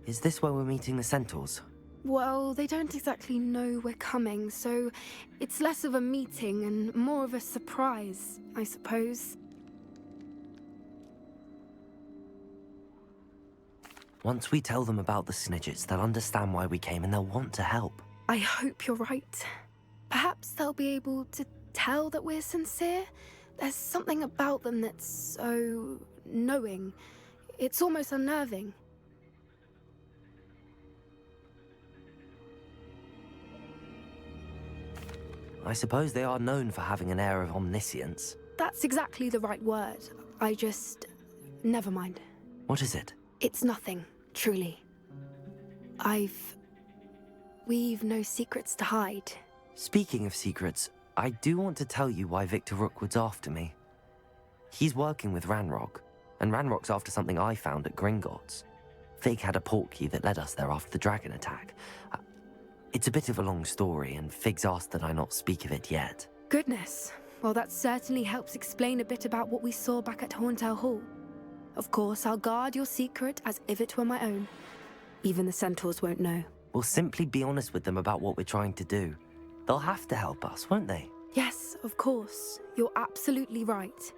Is this where we're meeting the centaurs? Well, they don't exactly know we're coming, so it's less of a meeting and more of a surprise, I suppose. Once we tell them about the Snidgets, they'll understand why we came and they'll want to help. I hope you're right. Perhaps they'll be able to tell that we're sincere. There's something about them that's so knowing. It's almost unnerving. I suppose they are known for having an air of omniscience. That's exactly the right word. Never mind. What is it? It's nothing, truly. We've no secrets to hide. Speaking of secrets, I do want to tell you why Victor Rookwood's after me. He's working with Ranrock, and Ranrock's after something I found at Gringotts. Fig had a portkey that led us there after the dragon attack. It's a bit of a long story, and Fig's asked that I not speak of it yet. Goodness. Well, that certainly helps explain a bit about what we saw back at Horntail Hall. Of course, I'll guard your secret as if it were my own. Even the centaurs won't know. We'll simply be honest with them about what we're trying to do. They'll have to help us, won't they? Yes, of course. You're absolutely right.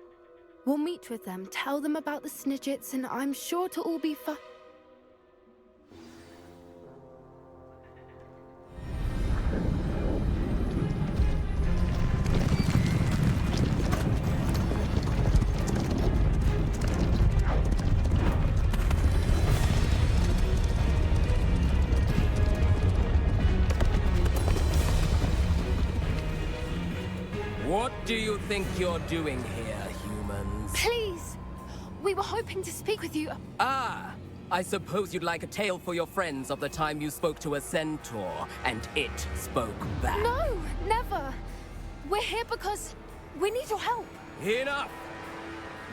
We'll meet with them, tell them about the Snidgets, and I'm sure to all be What do you think you're doing here, humans? Please! We were hoping to speak with you. Ah! I suppose you'd like a tale for your friends of the time you spoke to a centaur, and it spoke back. No, never. We're here because we need your help. Enough!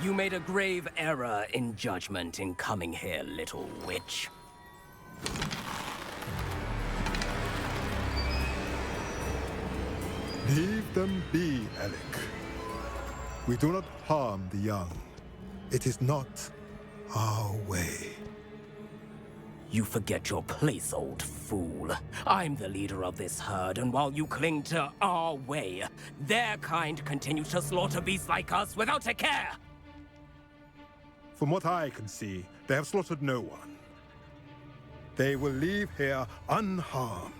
You made a grave error in judgment in coming here, little witch. Leave them be, Alec. We do not harm the young. It is not our way. You forget your place, old fool. I'm the leader of this herd, and while you cling to our way, their kind continue to slaughter beasts like us without a care! From what I can see, they have slaughtered no one. They will leave here unharmed.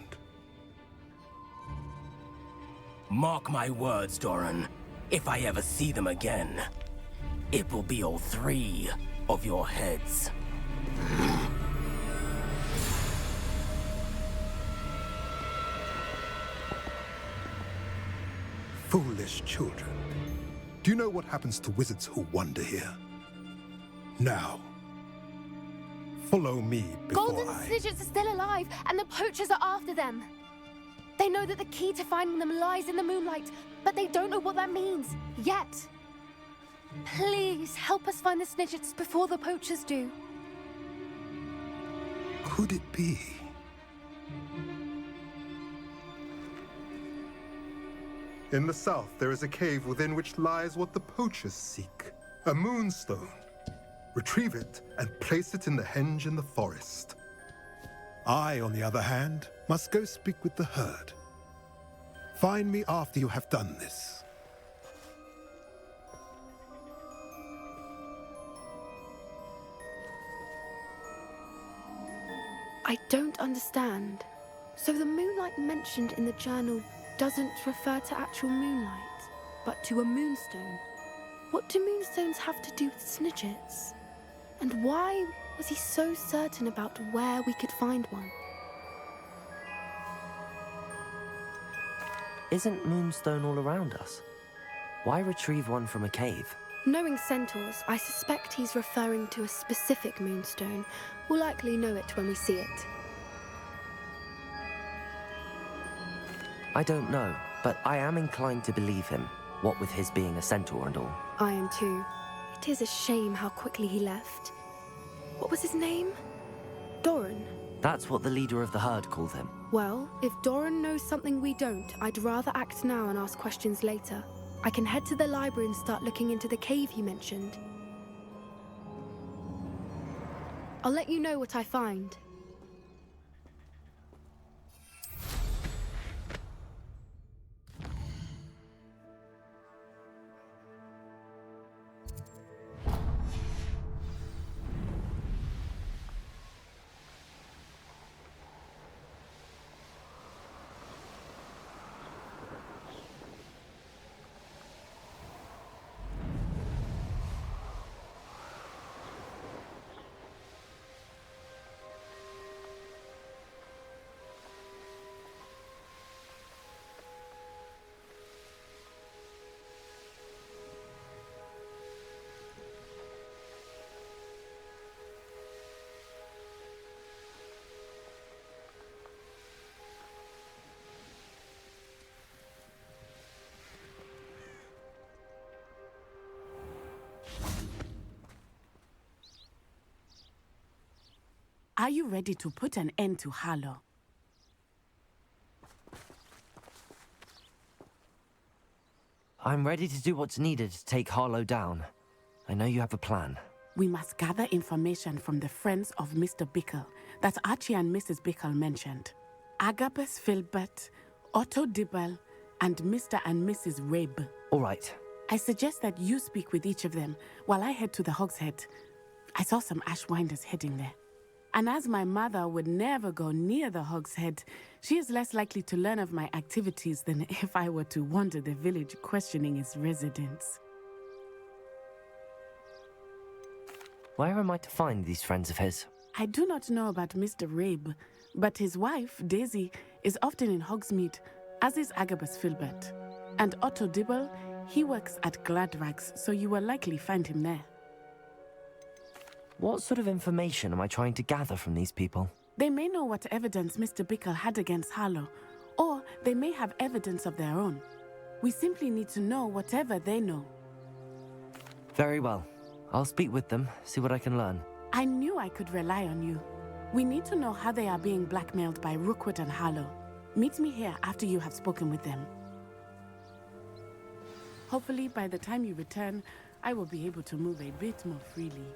Mark my words, Doran. If I ever see them again, it will be all 3 of your heads. Foolish children. Do you know what happens to wizards who wander here? Now, follow me before Golden Snidgets are still alive, and the poachers are after them. They know that the key to finding them lies in the moonlight, but they don't know what that means, yet. Please, help us find the Snidgets before the poachers do. Could it be? In the south, there is a cave within which lies what the poachers seek. A moonstone. Retrieve it and place it in the henge in the forest. I, on the other hand, must go speak with the herd. Find me after you have done this. I don't understand. So the moonlight mentioned in the journal doesn't refer to actual moonlight, but to a moonstone. What do moonstones have to do with Snidgets? And why was he so certain about where we could find one? Isn't Moonstone all around us? Why retrieve one from a cave? Knowing centaurs, I suspect he's referring to a specific moonstone. We'll likely know it when we see it. I don't know, but I am inclined to believe him, what with his being a centaur and all. I am too. It is a shame how quickly he left. What was his name? Doran. That's what the leader of the herd called him. Well, if Doran knows something we don't, I'd rather act now and ask questions later. I can head to the library and start looking into the cave he mentioned. I'll let you know what I find. Are you ready to put an end to Harlow? I'm ready to do what's needed to take Harlow down. I know you have a plan. We must gather information from the friends of Mr. Bickle that Archie and Mrs. Bickle mentioned. Agabus Filbert, Otto Dibble, and Mr. and Mrs. Rabe. All right. I suggest that you speak with each of them while I head to the Hogshead. I saw some Ashwinders heading there. And as my mother would never go near the Hogshead, she is less likely to learn of my activities than if I were to wander the village questioning its residents. Where am I to find these friends of his? I do not know about Mr. Rabe, but his wife, Daisy, is often in Hogsmeade, as is Agabus Filbert. And Otto Dibble, he works at Gladrags, so you will likely find him there. What sort of information am I trying to gather from these people? They may know what evidence Mr. Bickle had against Harlow, or they may have evidence of their own. We simply need to know whatever they know. Very well. I'll speak with them, see what I can learn. I knew I could rely on you. We need to know how they are being blackmailed by Rookwood and Harlow. Meet me here after you have spoken with them. Hopefully, by the time you return, I will be able to move a bit more freely.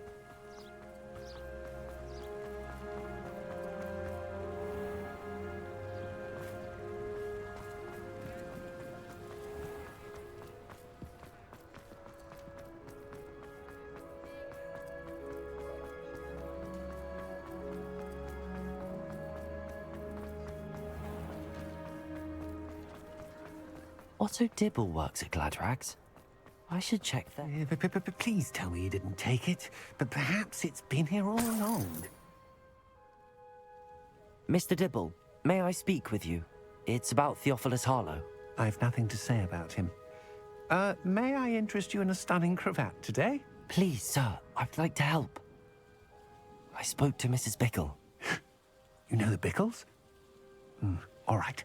Otto Dibble works at Gladrags. I should check that. But please tell me you didn't take it. But perhaps it's been here all along. Mr. Dibble, may I speak with you? It's about Theophilus Harlow. I've nothing to say about him. May I interest you in a stunning cravat today? Please, sir, I'd like to help. I spoke to Mrs. Bickle. You know the Bickles? All right.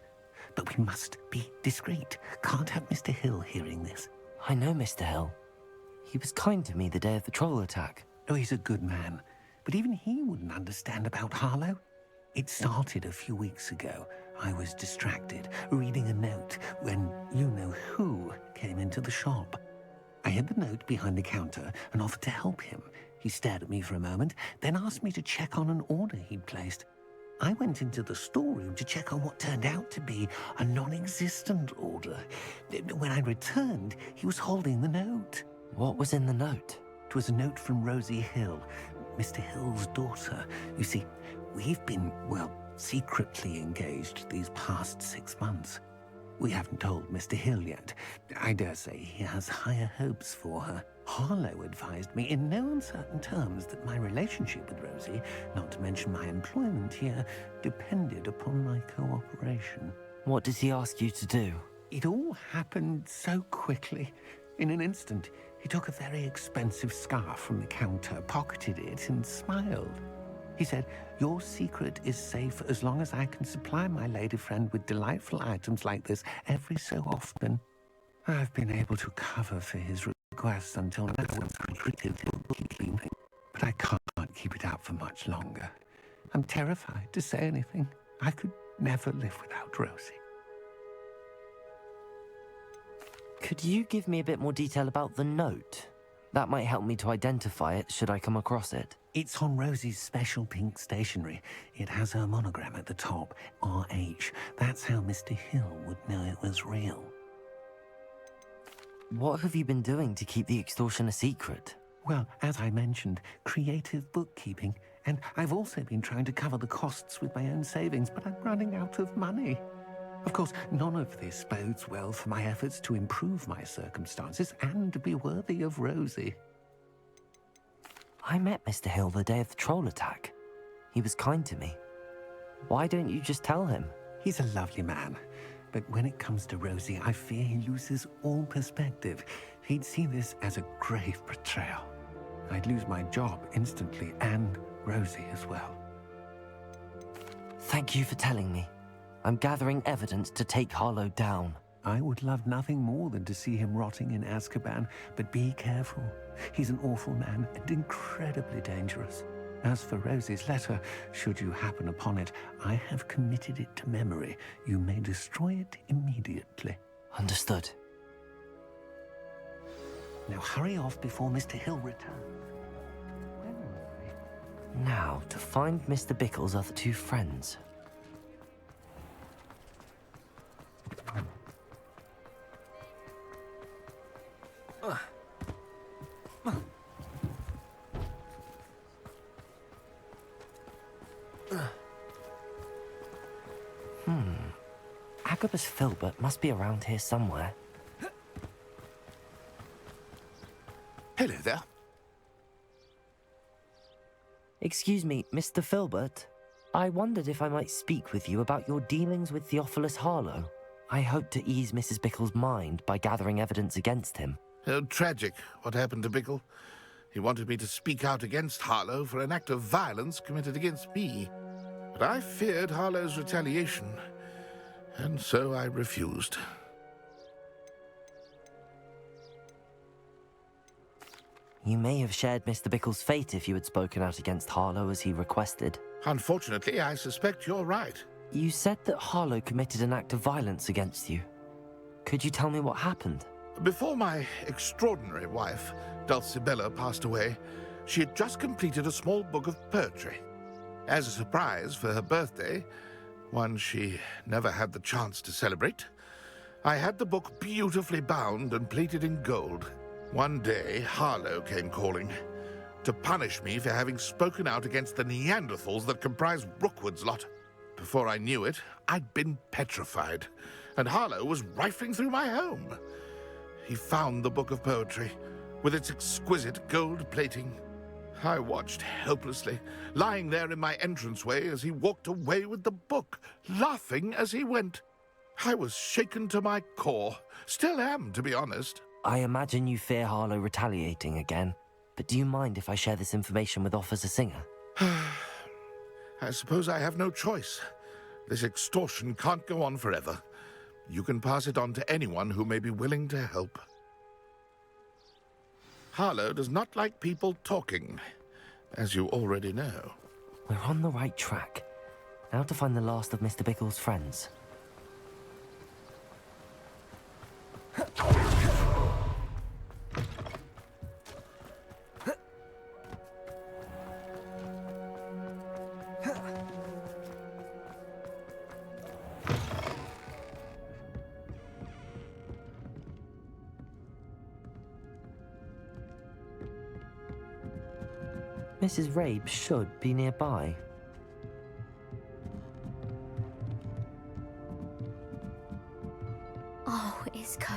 But we must be discreet. Can't have Mr. Hill hearing this. I know Mr. Hill. He was kind to me the day of the troll attack. Oh, he's a good man. But even he wouldn't understand about Harlow. It started a few weeks ago. I was distracted, reading a note, when you-know-who came into the shop. I hid the note behind the counter and offered to help him. He stared at me for a moment, then asked me to check on an order he'd placed. I went into the storeroom to check on what turned out to be a non-existent order. When I returned, he was holding the note. What was in the note? It was a note from Rosie Hill, Mr. Hill's daughter. You see, we've been, secretly engaged these past 6 months. We haven't told Mr. Hill yet. I dare say he has higher hopes for her. Harlow advised me in no uncertain terms that my relationship with Rosie, not to mention my employment here, depended upon my cooperation. What did he ask you to do? It all happened so quickly. In an instant, he took a very expensive scarf from the counter, pocketed it, and smiled. He said, "Your secret is safe as long as I can supply my lady friend with delightful items like this every so often." I've been able to cover for his requests until now and completed his bookkeeping, but I can't keep it up for much longer. I'm terrified to say anything. I could never live without Rosie. Could you give me a bit more detail about the note? That might help me to identify it should I come across it. It's on Rosie's special pink stationery. It has her monogram at the top, RH. That's how Mr. Hill would know it was real. What have you been doing to keep the extortion a secret? Well, as I mentioned, creative bookkeeping. And I've also been trying to cover the costs with my own savings, but I'm running out of money. Of course, none of this bodes well for my efforts to improve my circumstances and be worthy of Rosie. I met Mr. Hill the day of the troll attack. He was kind to me. Why don't you just tell him? He's a lovely man. But when it comes to Rosie, I fear he loses all perspective. He'd see this as a grave betrayal. I'd lose my job instantly, and Rosie as well. Thank you for telling me. I'm gathering evidence to take Harlow down. I would love nothing more than to see him rotting in Azkaban, but be careful. He's an awful man and incredibly dangerous. As for Rosie's letter, should you happen upon it, I have committed it to memory. You may destroy it immediately. Understood. Now hurry off before Mr. Hill returns. Where am I? Now, to find Mr. Bickle's other two friends. Agabus Filbert must be around here somewhere. Hello there. Excuse me, Mr. Filbert. I wondered if I might speak with you about your dealings with Theophilus Harlow. I hope to ease Mrs. Bickle's mind by gathering evidence against him. Oh, tragic what happened to Bickle. He wanted me to speak out against Harlow for an act of violence committed against me. But I feared Harlow's retaliation, and so I refused. You may have shared Mr. Bickle's fate if you had spoken out against Harlow as he requested. Unfortunately, I suspect you're right. You said that Harlow committed an act of violence against you. Could you tell me what happened? Before my extraordinary wife, Dulcibella, passed away, she had just completed a small book of poetry. As a surprise for her birthday, one she never had the chance to celebrate, I had the book beautifully bound and plated in gold. One day, Harlow came calling to punish me for having spoken out against the Neanderthals that comprise Rookwood's lot. Before I knew it, I'd been petrified, and Harlow was rifling through my home. He found the book of poetry, with its exquisite gold plating. I watched helplessly, lying there in my entranceway as he walked away with the book, laughing as he went. I was shaken to my core. Still am, to be honest. I imagine you fear Harlow retaliating again, but do you mind if I share this information with Officer Singer? I suppose I have no choice. This extortion can't go on forever. You can pass it on to anyone who may be willing to help. Harlow does not like people talking, as you already know. We're on the right track. Now to find the last of Mr. Bickle's friends. Mrs. Rabe should be nearby. Oh, Isco,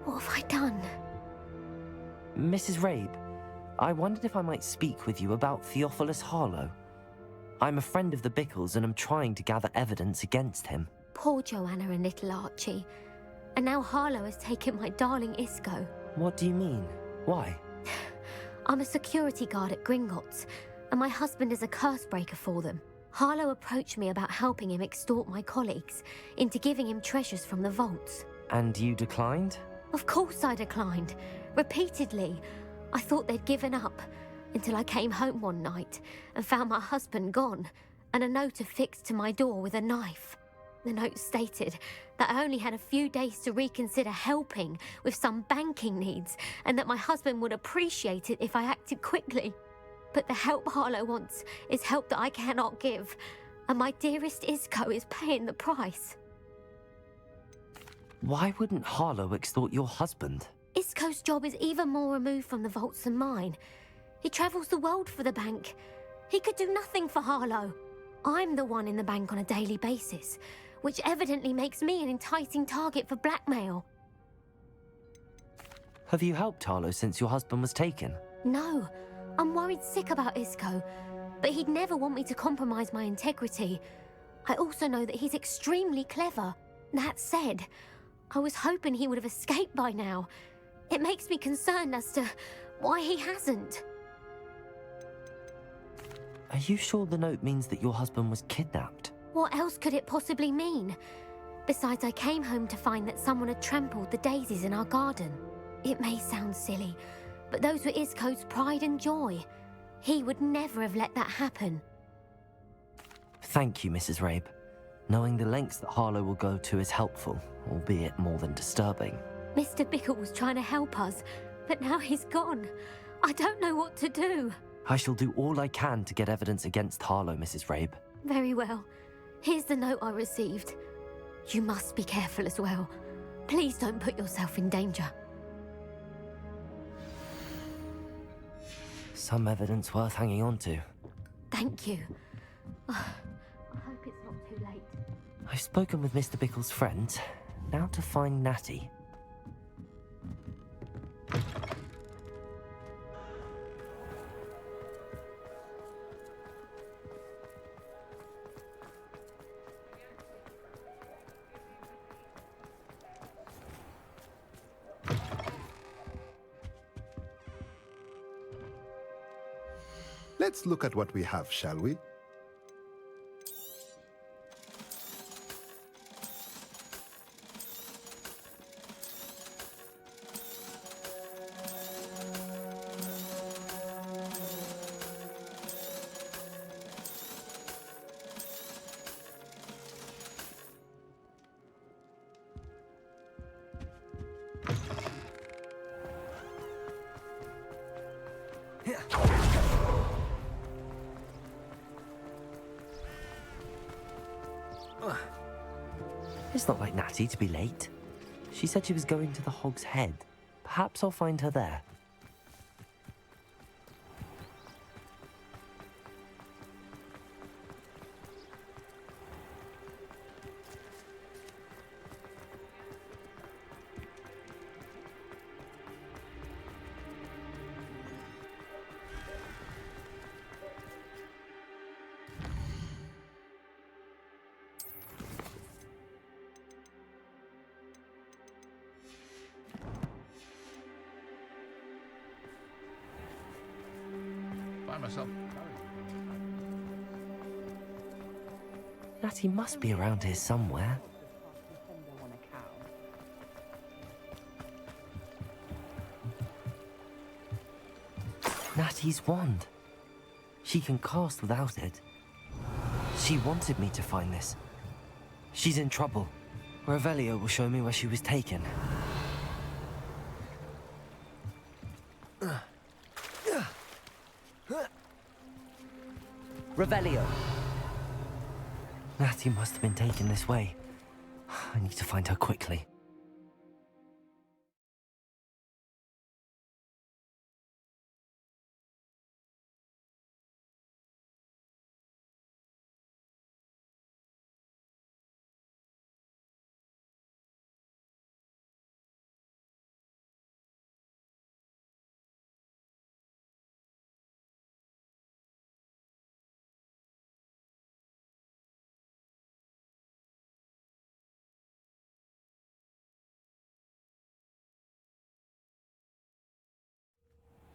what have I done? Mrs. Rabe, I wondered if I might speak with you about Theophilus Harlow. I'm a friend of the Bickles and am trying to gather evidence against him. Poor Joanna and little Archie. And now Harlow has taken my darling Isco. What do you mean? Why? I'm a security guard at Gringotts, and my husband is a curse breaker for them. Harlow approached me about helping him extort my colleagues into giving him treasures from the vaults. And you declined? Of course I declined. Repeatedly. I thought they'd given up, until I came home one night and found my husband gone, and a note affixed to my door with a knife. The note stated that I only had a few days to reconsider helping with some banking needs, and that my husband would appreciate it if I acted quickly. But the help Harlow wants is help that I cannot give, and my dearest Isco is paying the price. Why wouldn't Harlow extort your husband? Isco's job is even more removed from the vaults than mine. He travels the world for the bank. He could do nothing for Harlow. I'm the one in the bank on a daily basis, which evidently makes me an enticing target for blackmail. Have you helped Harlow since your husband was taken? No, I'm worried sick about Isco, but he'd never want me to compromise my integrity. I also know that he's extremely clever. That said, I was hoping he would have escaped by now. It makes me concerned as to why he hasn't. Are you sure the note means that your husband was kidnapped? What else could it possibly mean? Besides, I came home to find that someone had trampled the daisies in our garden. It may sound silly, but those were Isco's pride and joy. He would never have let that happen. Thank you, Mrs. Rabe. Knowing the lengths that Harlow will go to is helpful, albeit more than disturbing. Mr. Bickle was trying to help us, but now he's gone. I don't know what to do. I shall do all I can to get evidence against Harlow, Mrs. Rabe. Very well. Here's the note I received. You must be careful as well. Please don't put yourself in danger. Some evidence worth hanging on to. Thank you. I hope it's not too late. I've spoken with Mr. Bickle's friends. Now to find Natty. Let's look at what we have, shall we? It's not like Natty to be late. She said she was going to the Hog's Head. Perhaps I'll find her there. Find myself. Natty must be around here somewhere. Natty's wand. She can cast without it. She wanted me to find this. She's in trouble. Revelio will show me where she was taken. Revelio! Natty must have been taken this way. I need to find her quickly.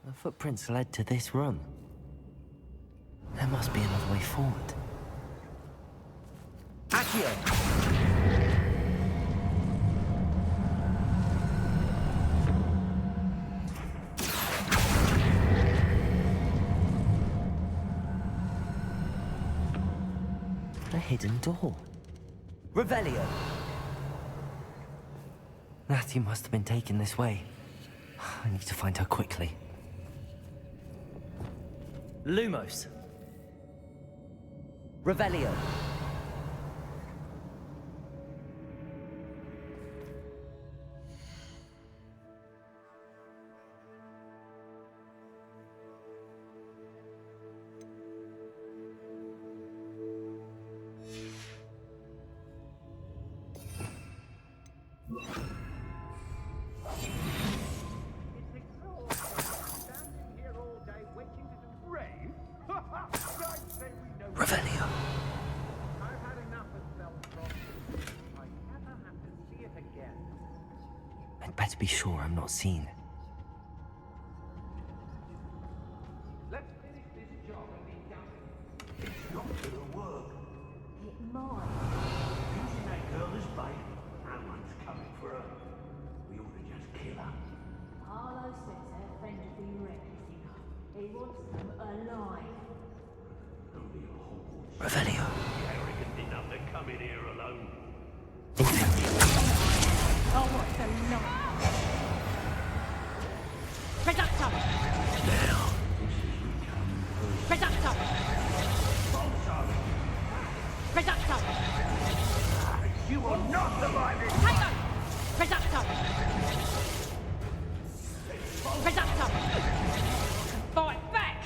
The footprints led to this room. There must be another way forward. Accio! A hidden door. Revelio! Natty must have been taken this way. I need to find her quickly. Lumos. Revelio. Revelio. I've had enough of Belfast. I never have to see it again. I'd better be sure I'm not seen. Let's finish this job and be done. It's not gonna work. It might. Using that girl as bait. Someone's coming for her. We ought to just kill her. Harlow says her friend will be reckless enough. He wants them alive. Revelio. Arrogant enough to come in here alone. Oh, what the lot. Reducto! Now. Reducto! Reducto! You will not survive it! Tiger! Reducto! Reducto! Fight back!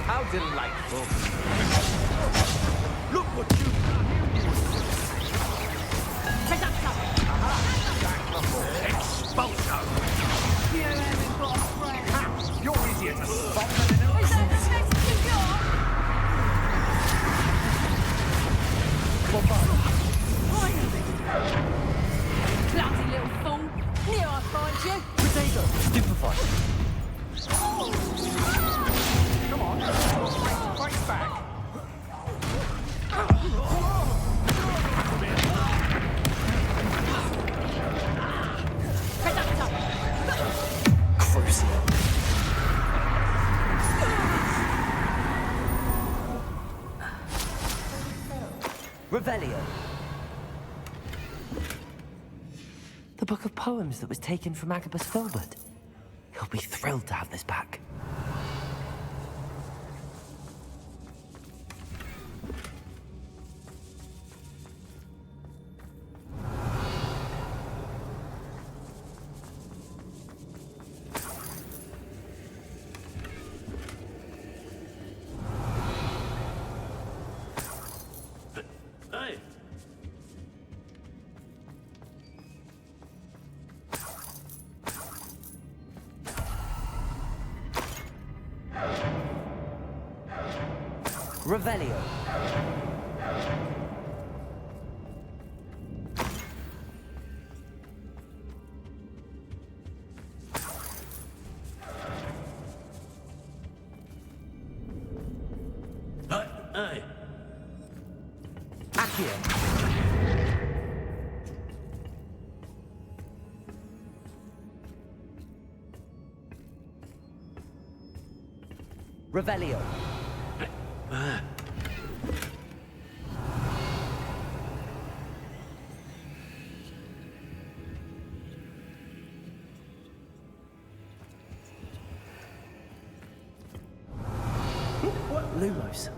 How delightful! Look what you've done! Reducto! Expulsion! Ha! You're easier to spot than an Is that the best you got? Clumsy little fool! Knew I'd find you! Potato. Stupefy. Come on, fight back! Reducto! Crucial. Revelio. The book of poems that was taken from Agabus Filbert. He'll be thrilled to have this back. Hey! Revelio. Hey! Accio. Revelio. What? Lumos.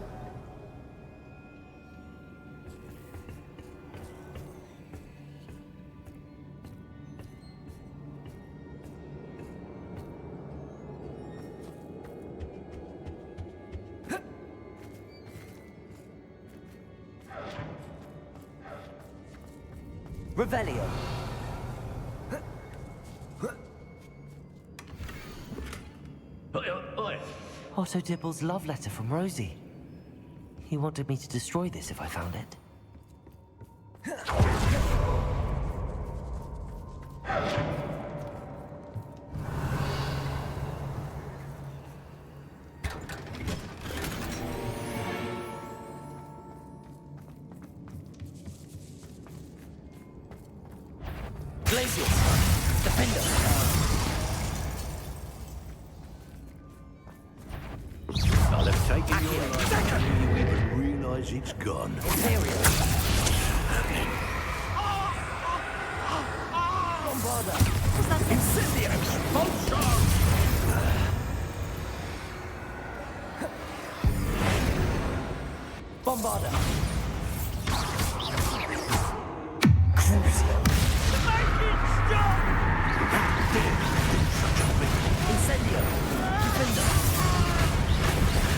Revelio. Oi! Otto Dibble's love letter from Rosie. He wanted me to destroy this if I found it. Glacius! Defender! I'll have taken your life before you even realise it's gone. Imperial! Bombarda! Incendio! Expulsion! Bombarda! Crucio! Incendio! Defender!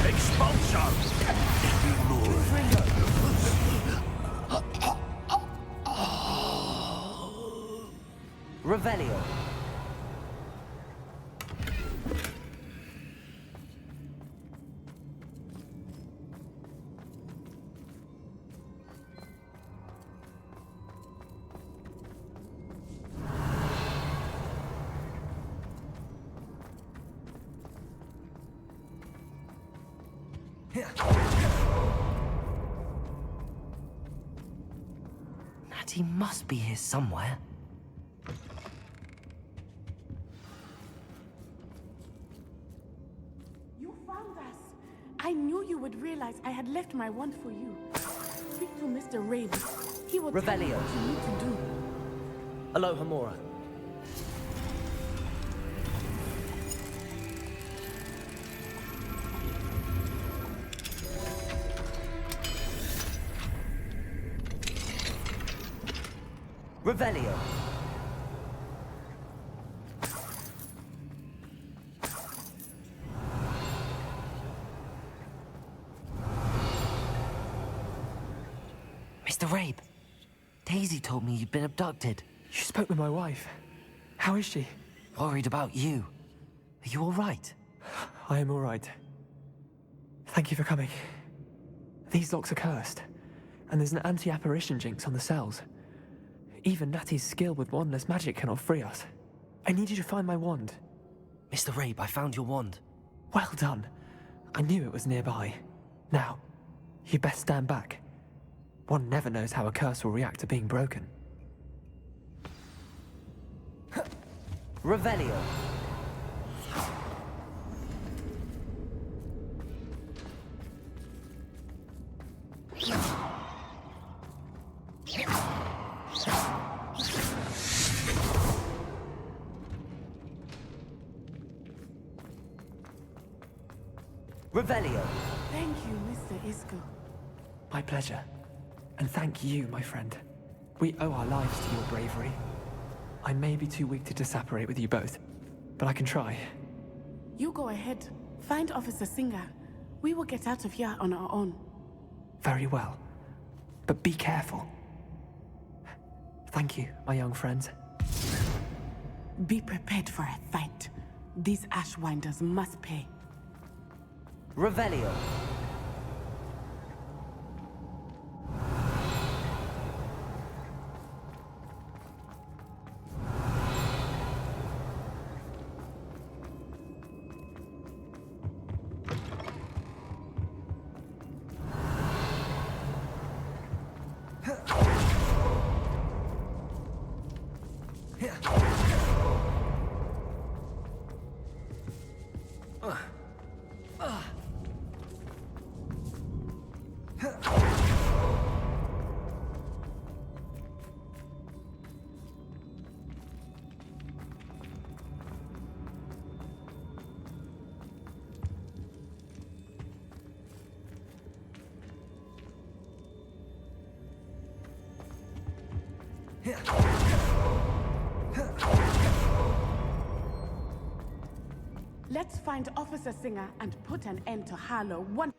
Expulsion! Fringo! Revelio! Natty must be here somewhere. found us! I knew you would realize I had left my wand for you. Speak to Mr. Rabe. He will tell you Revelio. what you need to do. Aloha Mora. Revelio. Mr. Rabe, Daisy told me you'd been abducted. You spoke with my wife. How is she? Worried about you. Are you all right? I am all right. Thank you for coming. These locks are cursed, and there's an anti-apparition jinx on the cells. Even Natty's skill with wandless magic cannot free us. I need you to find my wand. Mr. Rabe, I found your wand. Well done. I knew it was nearby. Now, you best stand back. One never knows how a curse will react to being broken. Revelio. Revelio. Thank you, Mr. Isco. My pleasure. And thank you, my friend. We owe our lives to your bravery. I may be too weak to disapparate with you both, but I can try. You go ahead. Find Officer Singer. We will get out of here on our own. Very well. But be careful. Thank you, my young friends. Be prepared for a fight. These Ashwinders must pay. Revelio. Let's find Officer Singer and put an end to Harlow once.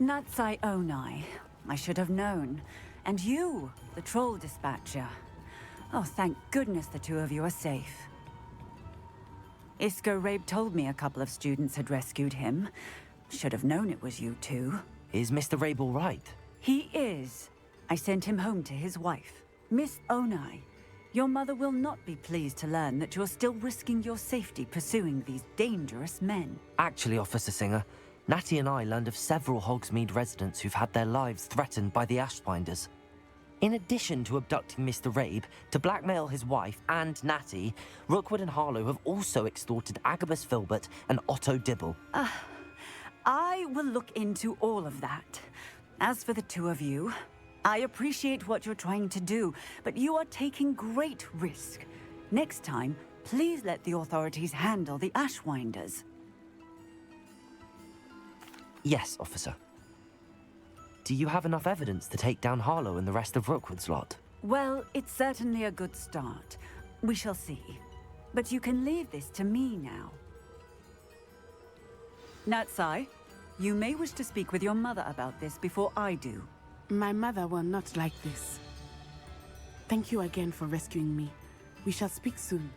Natsai Onai. I should have known. And you, the troll dispatcher. Oh, thank goodness the two of you are safe. Isco Rabe told me a couple of students had rescued him. Should have known it was you two. Is Mr. Rabe all right? He is. I sent him home to his wife, Miss Onai. Your mother will not be pleased to learn that you're still risking your safety pursuing these dangerous men. Actually, Officer Singer, Natty and I learned of several Hogsmeade residents who've had their lives threatened by the Ashbinders. In addition to abducting Mr. Rabe to blackmail his wife and Natty, Rookwood and Harlow have also extorted Agabus Filbert and Otto Dibble. I will look into all of that. As for the two of you, I appreciate what you're trying to do, but you are taking great risk. Next time, please let the authorities handle the Ashwinders. Yes, officer. Do you have enough evidence to take down Harlow and the rest of Rookwood's lot? Well, it's certainly a good start. We shall see. But you can leave this to me now. Natsai, you may wish to speak with your mother about this before I do. My mother will not like this. Thank you again for rescuing me. We shall speak soon.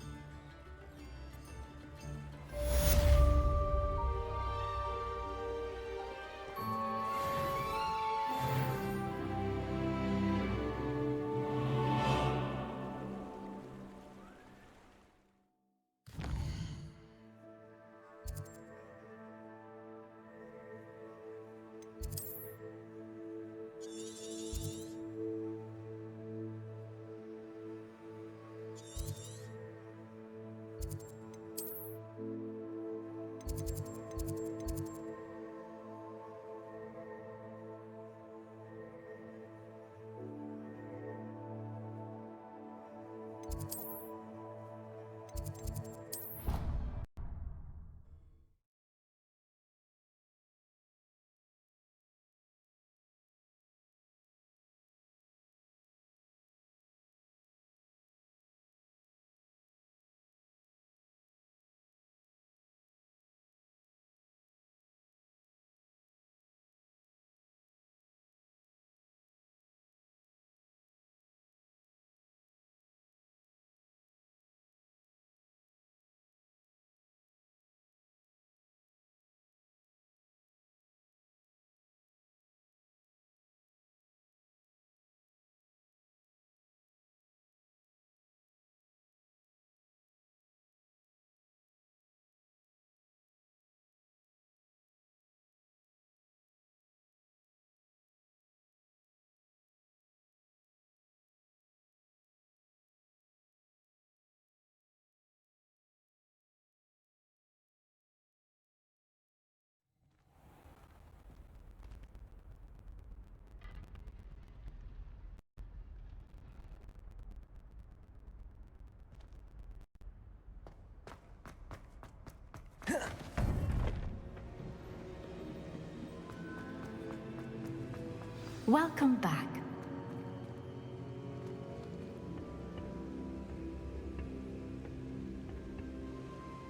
Welcome back.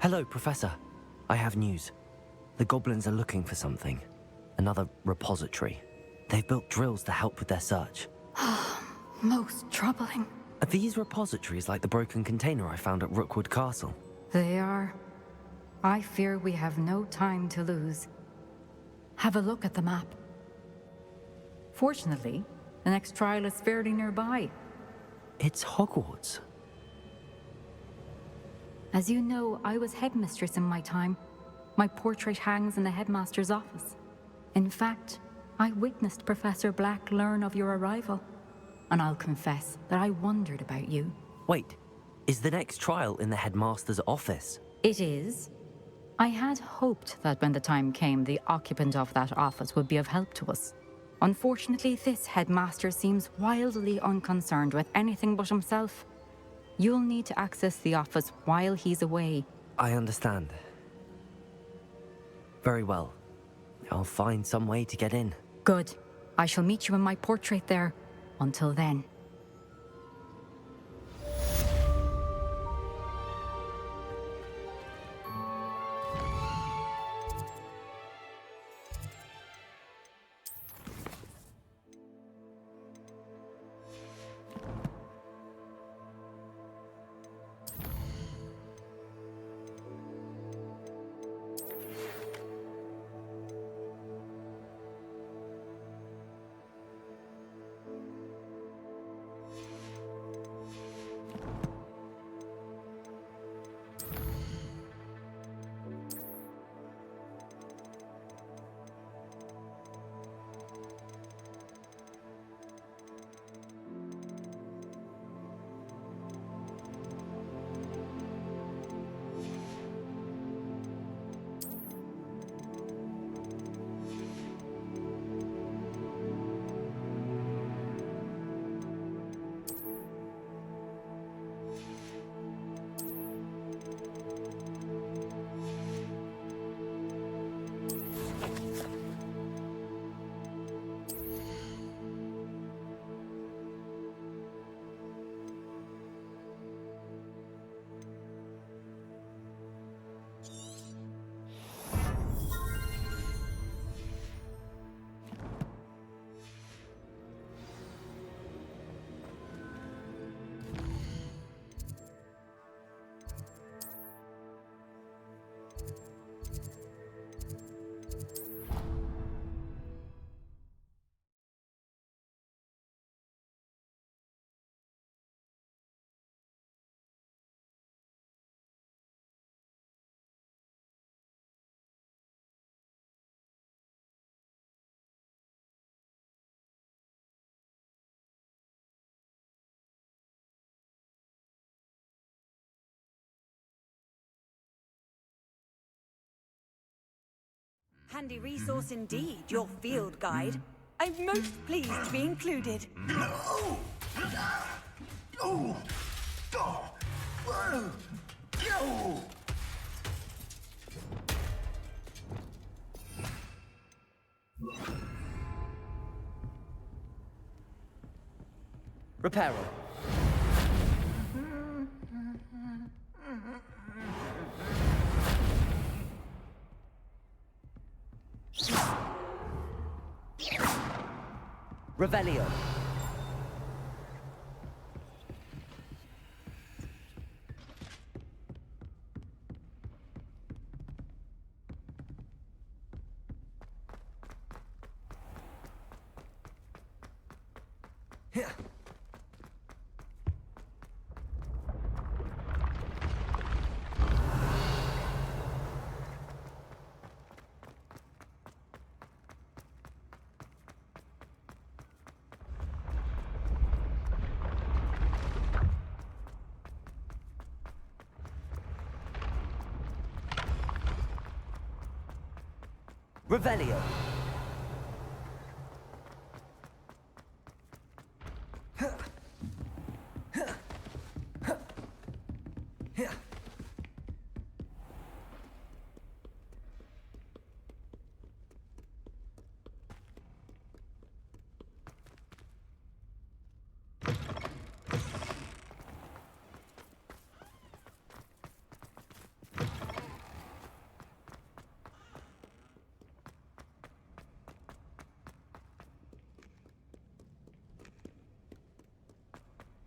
Hello, Professor. I have news. The goblins are looking for something. Another repository. They've built drills to help with their search. Most troubling. Are these repositories like the broken container I found at Rookwood Castle? They are. I fear we have no time to lose. Have a look at the map. Fortunately, the next trial is fairly nearby. It's Hogwarts. As you know, I was headmistress in my time. My portrait hangs in the headmaster's office. In fact, I witnessed Professor Black learn of your arrival. And I'll confess that I wondered about you. Wait, is the next trial in the headmaster's office? It is. I had hoped that when the time came, the occupant of that office would be of help to us. Unfortunately, this headmaster seems wildly unconcerned with anything but himself. You'll need to access the office while he's away. I understand. Very well. I'll find some way to get in. Good. I shall meet you in my portrait there. Until then. Handy resource indeed, your field guide. I'm most pleased to be included. Reparo. Revelio. Revelio.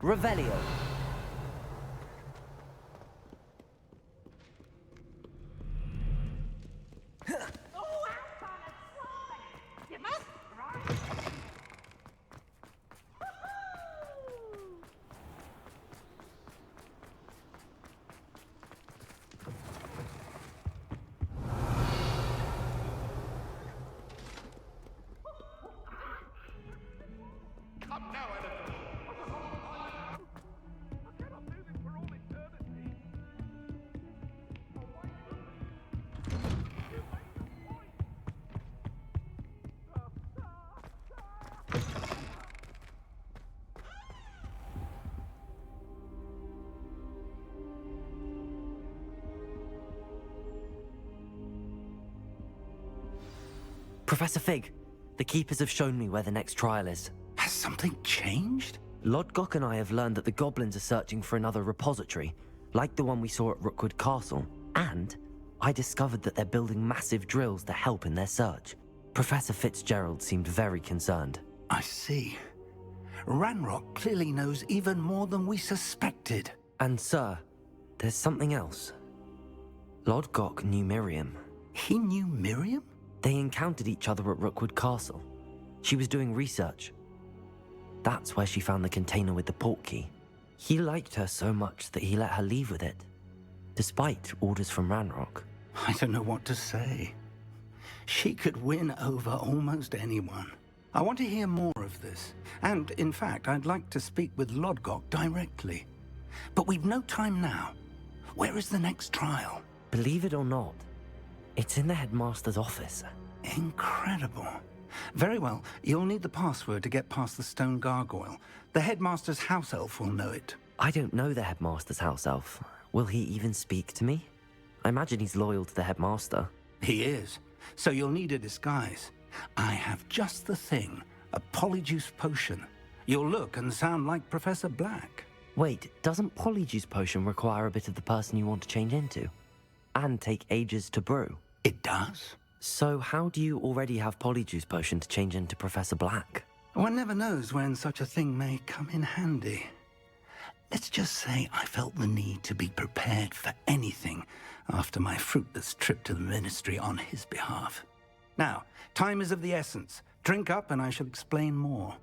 Revelio. Professor Fig, the Keepers have shown me where the next trial is. Has something changed? Lodgok and I have learned that the goblins are searching for another repository, like the one we saw at Rookwood Castle. And I discovered that they're building massive drills to help in their search. Professor Fitzgerald seemed very concerned. I see. Ranrock clearly knows even more than we suspected. And sir, there's something else. Lodgok knew Miriam. He knew Miriam? They encountered each other at Rookwood Castle. She was doing research. That's where she found the container with the portkey. He liked her so much that he let her leave with it, despite orders from Ranrock. I don't know what to say. She could win over almost anyone. I want to hear more of this. And, in fact, I'd like to speak with Lodgok directly. But we've no time now. Where is the next trial? Believe it or not, it's in the headmaster's office. Incredible. Very well, you'll need the password to get past the stone gargoyle. The headmaster's house elf will know it. I don't know the headmaster's house elf. Will he even speak to me? I imagine he's loyal to the headmaster. He is. So you'll need a disguise. I have just the thing. A polyjuice potion. You'll look and sound like Professor Black. Wait, doesn't polyjuice potion require a bit of the person you want to change into? And take ages to brew? It does. So how do you already have polyjuice potion to change into Professor Black? One never knows when such a thing may come in handy. Let's just say I felt the need to be prepared for anything after my fruitless trip to the Ministry on his behalf. Now, time is of the essence. Drink up and I shall explain more.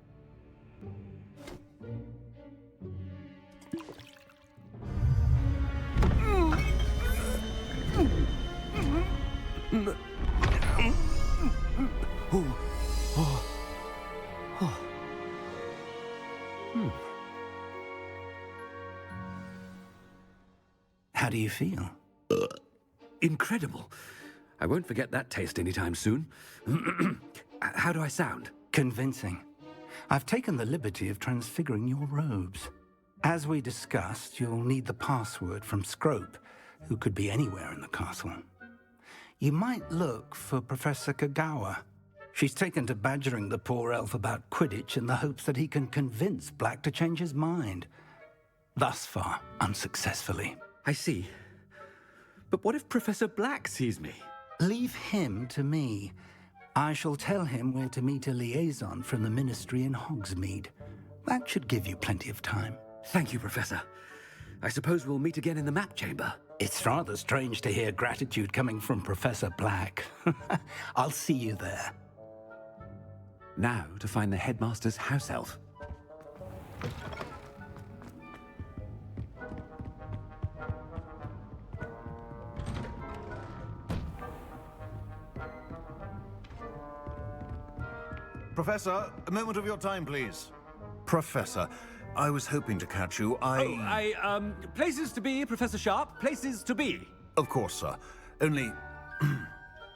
How do you feel? Incredible. I won't forget that taste anytime soon. How do I sound? Convincing. I've taken the liberty of transfiguring your robes. As we discussed, you'll need the password from Scrope, who could be anywhere in the castle. You might look for Professor Kagawa. She's taken to badgering the poor elf about Quidditch in the hopes that he can convince Black to change his mind. Thus far, unsuccessfully. I see. But what if Professor Black sees me? Leave him to me. I shall tell him where to meet a liaison from the Ministry in Hogsmeade. That should give you plenty of time. Thank you, Professor. I suppose we'll meet again in the map chamber. It's rather strange to hear gratitude coming from Professor Black. I'll see you there. Now to find the headmaster's house elf. Professor, a moment of your time, please. Professor, I was hoping to catch you. Places to be, Professor Sharp. Places to be. Of course, sir. Only,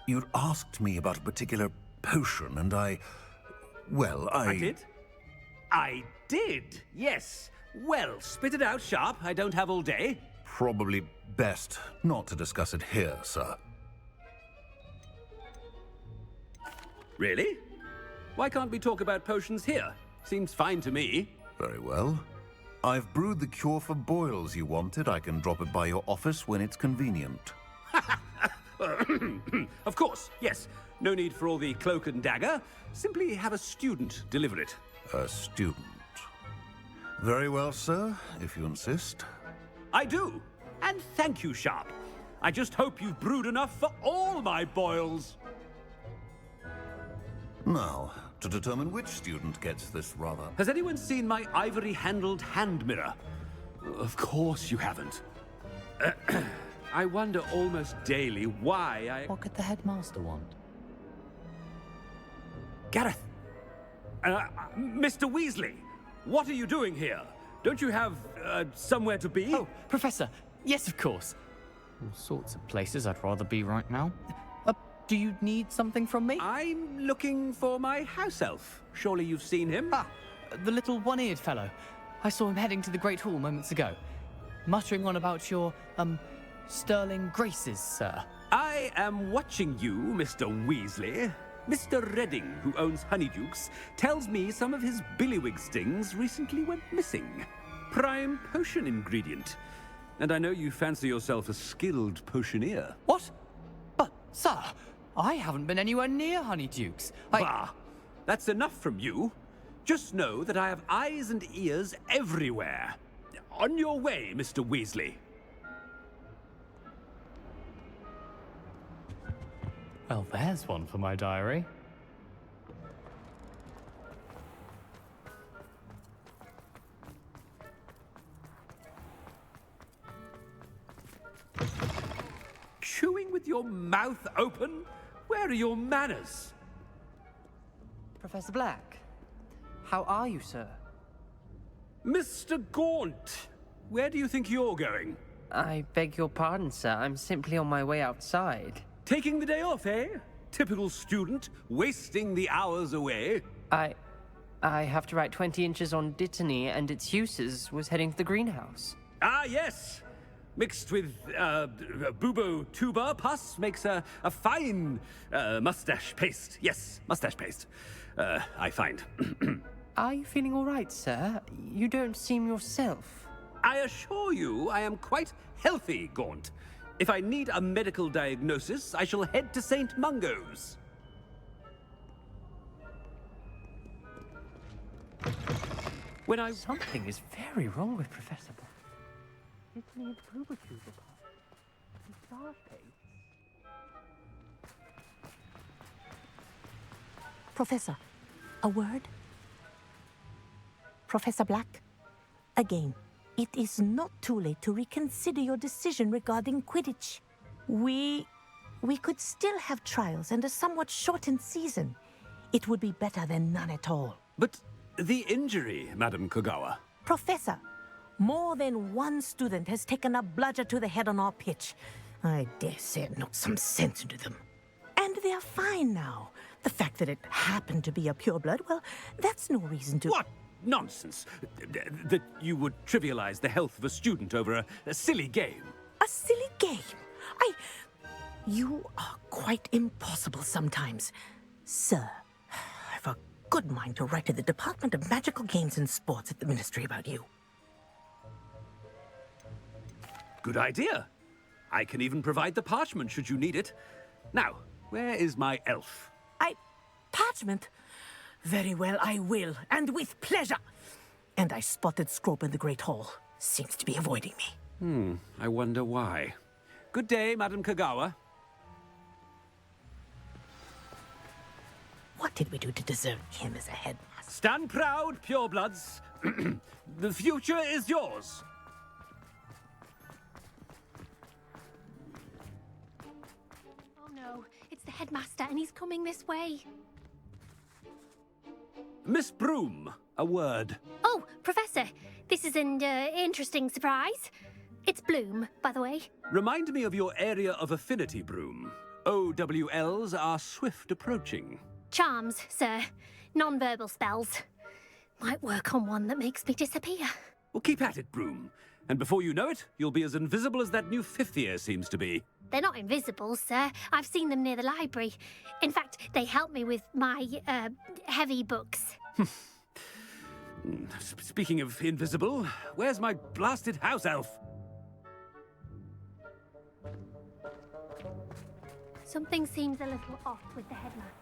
you'd asked me about a particular potion, and I did? I did, yes. Well, spit it out, Sharp. I don't have all day. Probably best not to discuss it here, sir. Really? Why can't we talk about potions here? Seems fine to me. Very well. I've brewed the cure for boils you wanted. I can drop it by your office when it's convenient. Of course, yes. No need for all the cloak and dagger. Simply have a student deliver it. A student. Very well, sir, if you insist. I do. And thank you, Sharp. I just hope you've brewed enough for all my boils. Now, to determine which student gets this rather... Has anyone seen my ivory-handled hand mirror? Of course you haven't. I wonder almost daily why What could the headmaster want? Gareth! Mr. Weasley, what are you doing here? Don't you have, somewhere to be? Oh, Professor, yes, of course. All sorts of places I'd rather be right now. Do you need something from me? I'm looking for my house elf. Surely you've seen him? Ah, the little one-eared fellow. I saw him heading to the Great Hall moments ago, muttering on about your, sterling graces, sir. I am watching you, Mr. Weasley. Mr. Redding, who owns Honeydukes, tells me some of his billywig stings recently went missing. Prime potion ingredient. And I know you fancy yourself a skilled potioneer. What? But, sir, I haven't been anywhere near Honeydukes. Bah! That's enough from you. Just know that I have eyes and ears everywhere. On your way, Mr. Weasley. Well, there's one for my diary. Chewing with your mouth open? Where are your manners? Professor Black, how are you, sir? Mr. Gaunt, where do you think you're going? I beg your pardon, sir. I'm simply on my way outside. Taking the day off, eh? Typical student, wasting the hours away. I have to write 20 inches on Dittany and its uses. Was heading to the greenhouse. Ah, yes. Mixed with bubo tuber pus makes a fine mustache paste. Yes, mustache paste. I find. Are you feeling all right, sir? You don't seem yourself. I assure you I am quite healthy, Gaunt. If I need a medical diagnosis, I shall head to St. Mungo's. When I... Something is very wrong with Professor Black. Dittany and bubo tuber pus. Mustache paste. Professor, a word? Professor Black, again, it is not too late to reconsider your decision regarding Quidditch. We could still have trials and a somewhat shortened season. It would be better than none at all. But the injury, Madam Kagawa. Professor, more than one student has taken a bludger to the head on our pitch. I dare say it knocked some sense into them. they're fine now. The fact that it happened to be a pureblood, well, that's no reason to... What nonsense! That you would trivialize the health of a student over a silly game. A silly game? You are quite impossible sometimes. Sir, I've a good mind to write to the Department of Magical Games and Sports at the Ministry about you. Good idea. I can even provide the parchment should you need it. Now, where is my elf? Parchment? Very well, I will, and with pleasure. And I spotted Scrope in the Great Hall. Seems to be avoiding me. I wonder why. Good day, Madam Kagawa. What did we do to deserve him as a headmaster? Stand proud, purebloods. The future is yours. Oh no, it's the headmaster and he's coming this way. Miss Broom, a word. Oh, Professor, this is an interesting surprise. It's Bloom, by the way. Remind me of your area of affinity, Broom. OWLs are swift approaching. Charms, sir. Non-verbal spells. Might work on one that makes me disappear. Well, keep at it, Broom. And before you know it, you'll be as invisible as that new fifth year seems to be. They're not invisible, sir. I've seen them near the library. In fact, they help me with my, heavy books. Speaking of invisible, where's my blasted house elf? Something seems a little off with the headmaster.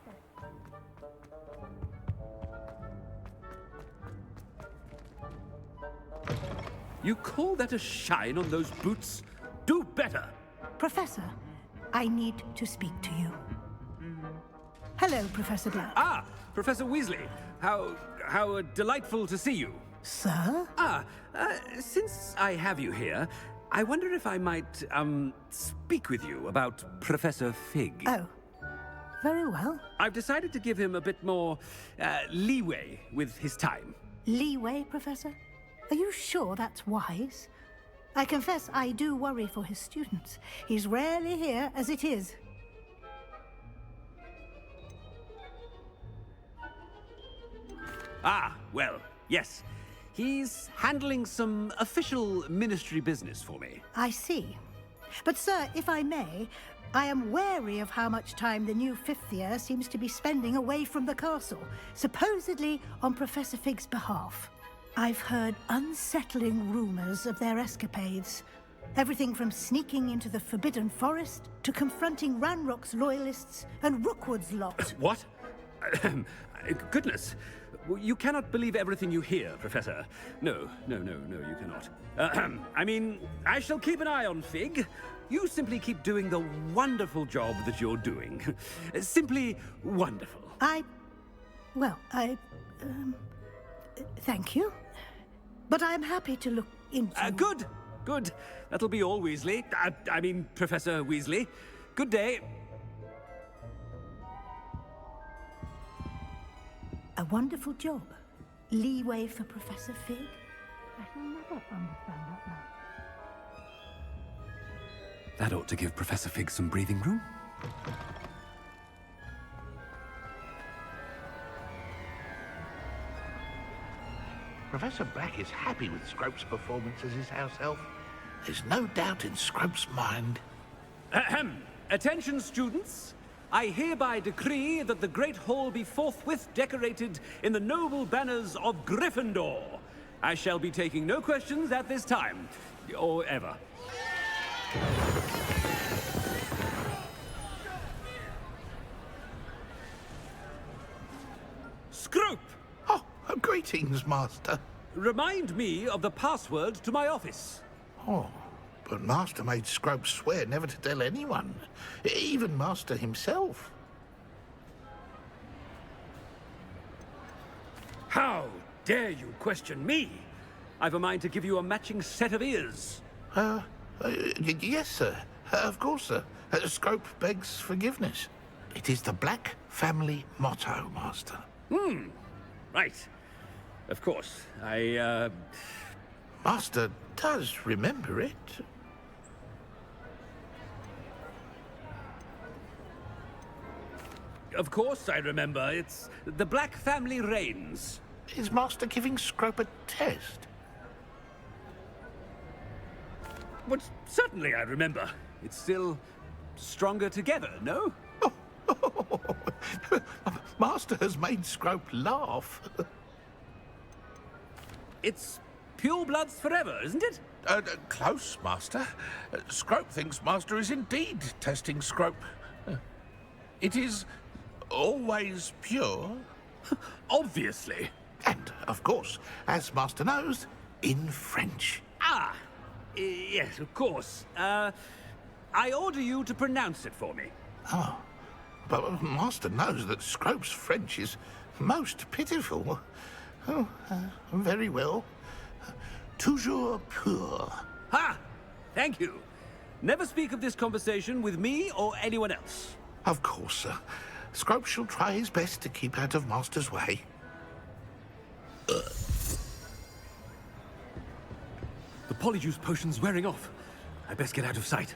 You call that a shine on those boots? Do better! Professor, I need to speak to you. Hello, Professor Black. Ah, Professor Weasley. How delightful to see you. Sir? Since I have you here, I wonder if I might, speak with you about Professor Fig. Oh, very well. I've decided to give him a bit more, leeway with his time. Leeway, Professor? Are you sure that's wise? I confess I do worry for his students. He's rarely here as it is. Ah, well, yes. He's handling some official ministry business for me. I see. But, sir, if I may, I am wary of how much time the new fifth year seems to be spending away from the castle, supposedly on Professor Fig's behalf. I've heard unsettling rumors of their escapades. Everything from sneaking into the Forbidden Forest to confronting Ranrock's loyalists and Rookwood's lot. What? Goodness. You cannot believe everything you hear, Professor. No, you cannot. I mean, I shall keep an eye on Fig. You simply keep doing the wonderful job that you're doing. Simply wonderful. Thank you. But I'm happy to look into... Good. That'll be all, Weasley. I mean, Professor Weasley. Good day. A wonderful job. Leeway for Professor Fig. I shall never understand that man. That ought to give Professor Fig some breathing room. Professor Black is happy with Scrope's performance as his house elf. There's no doubt in Scrope's mind. Ahem. Attention, students. I hereby decree that the Great Hall be forthwith decorated in the noble banners of Gryffindor. I shall be taking no questions at this time, or ever. Scrope! Oh, greetings, Master. Remind me of the password to my office. Oh, but Master made Scrope swear never to tell anyone, even Master himself. How dare you question me? I've a mind to give you a matching set of ears. Yes, sir. Of course, sir. Scrope begs forgiveness. It is the Black family motto, Master. Right. Of course. Master does remember it. of course I remember. It's the Black family reigns. Is Master giving Scrope a test? But certainly I remember. It's still stronger together, no? Master has made Scrope laugh. It's pure bloods forever, isn't it? Close, Master. Scrope thinks Master is indeed testing Scrope. It is always pure. Obviously. And, of course, as Master knows, in French. Ah! Yes, of course. I order you to pronounce it for me. Oh, but Master knows that Scrope's French is most pitiful. Oh, very well. Toujours pur. Ha! Thank you. Never speak of this conversation with me or anyone else. Of course, sir. Scrope shall try his best to keep out of Master's way. The polyjuice potion's wearing off. I best get out of sight.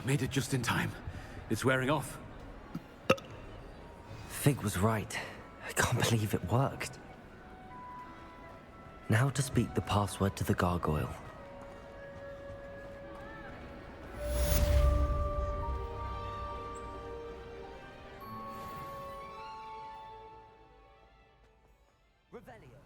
Made it just in time. It's wearing off. Fig was right. I can't believe it worked. Now to speak the password to the gargoyle. Revelio.